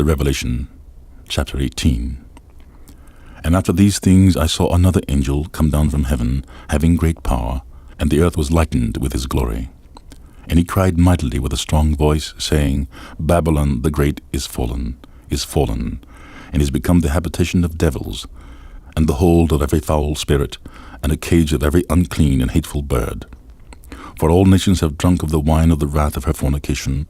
The Revelation, chapter 18. And after these things I saw another angel come down from heaven, having great power, and the earth was lightened with his glory. And he cried mightily with a strong voice, saying, Babylon the great is fallen, and is become the habitation of devils, and the hold of every foul spirit, and a cage of every unclean and hateful bird. For all nations have drunk of the wine of the wrath of her fornication,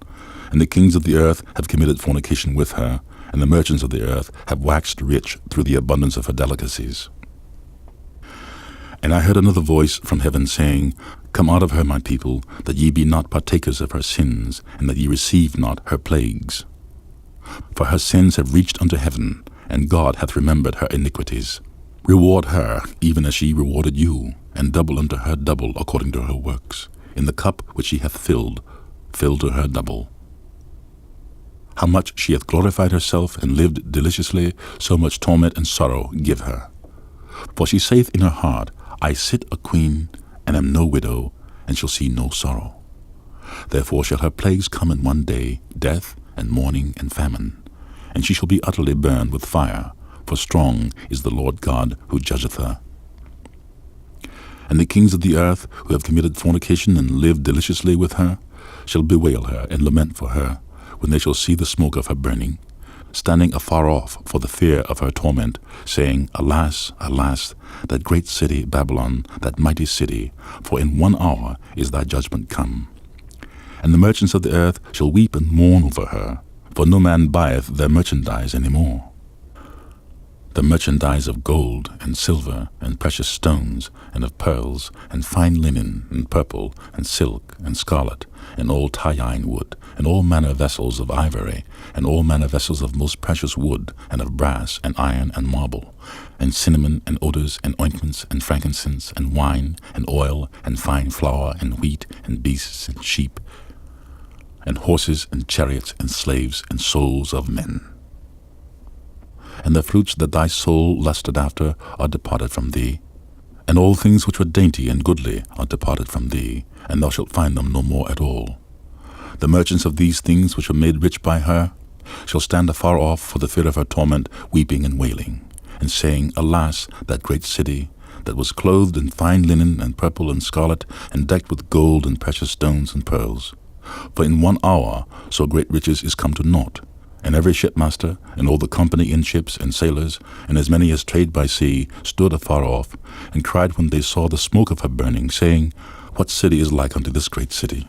and the kings of the earth have committed fornication with her, and the merchants of the earth have waxed rich through the abundance of her delicacies. And I heard another voice from heaven saying, Come out of her, my people, that ye be not partakers of her sins, and that ye receive not her plagues. For her sins have reached unto heaven, and God hath remembered her iniquities. Reward her, even as she rewarded you, and double unto her double according to her works. In the cup which she hath filled, fill to her double. How much she hath glorified herself and lived deliciously, so much torment and sorrow give her. For she saith in her heart, I sit a queen, and am no widow, and shall see no sorrow. Therefore shall her plagues come in one day, death, and mourning, and famine. And she shall be utterly burned with fire, for strong is the Lord God who judgeth her. And the kings of the earth, who have committed fornication and lived deliciously with her, shall bewail her and lament for her, when they shall see the smoke of her burning, standing afar off for the fear of her torment, saying, Alas, alas, that great city Babylon, that mighty city, for in 1 hour is thy judgment come. And the merchants of the earth shall weep and mourn over her, for no man buyeth their merchandise any more. The merchandise of gold and silver and precious stones and of pearls and fine linen and purple and silk and scarlet and all tyeine wood and all manner vessels of ivory and all manner vessels of most precious wood and of brass and iron and marble and cinnamon and odors and ointments and frankincense and wine and oil and fine flour and wheat and beasts and sheep and horses and chariots and slaves and souls of men. And the fruits that thy soul lusted after are departed from thee, and all things which were dainty and goodly are departed from thee, and thou shalt find them no more at all. The merchants of these things which were made rich by her shall stand afar off for the fear of her torment, weeping and wailing, and saying, Alas, that great city, that was clothed in fine linen and purple and scarlet, and decked with gold and precious stones and pearls. For in 1 hour so great riches is come to naught. And every shipmaster, and all the company in ships, and sailors, and as many as trade by sea, stood afar off, and cried when they saw the smoke of her burning, saying, What city is like unto this great city?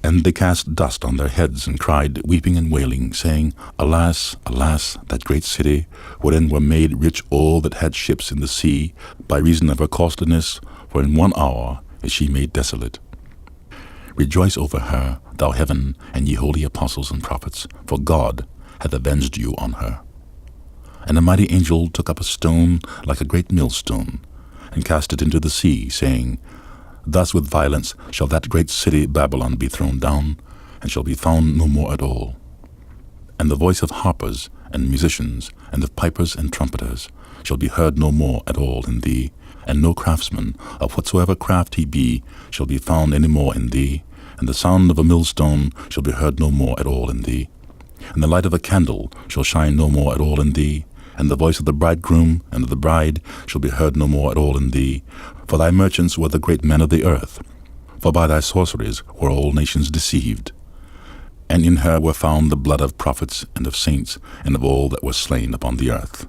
And they cast dust on their heads, and cried, weeping and wailing, saying, Alas, alas, that great city, wherein were made rich all that had ships in the sea, by reason of her costliness, for in 1 hour is she made desolate. Rejoice over her, thou heaven, and ye holy apostles and prophets, for God hath avenged you on her. And a mighty angel took up a stone like a great millstone, and cast it into the sea, saying, Thus with violence shall that great city Babylon be thrown down, and shall be found no more at all. And the voice of harpers and musicians, and of pipers and trumpeters, shall be heard no more at all in thee, and no craftsman, of whatsoever craft he be, shall be found any more in thee, and the sound of a millstone shall be heard no more at all in thee. And the light of a candle shall shine no more at all in thee, and the voice of the bridegroom and of the bride shall be heard no more at all in thee, for thy merchants were the great men of the earth. For by thy sorceries were all nations deceived. And in her were found the blood of prophets and of saints and of all that were slain upon the earth.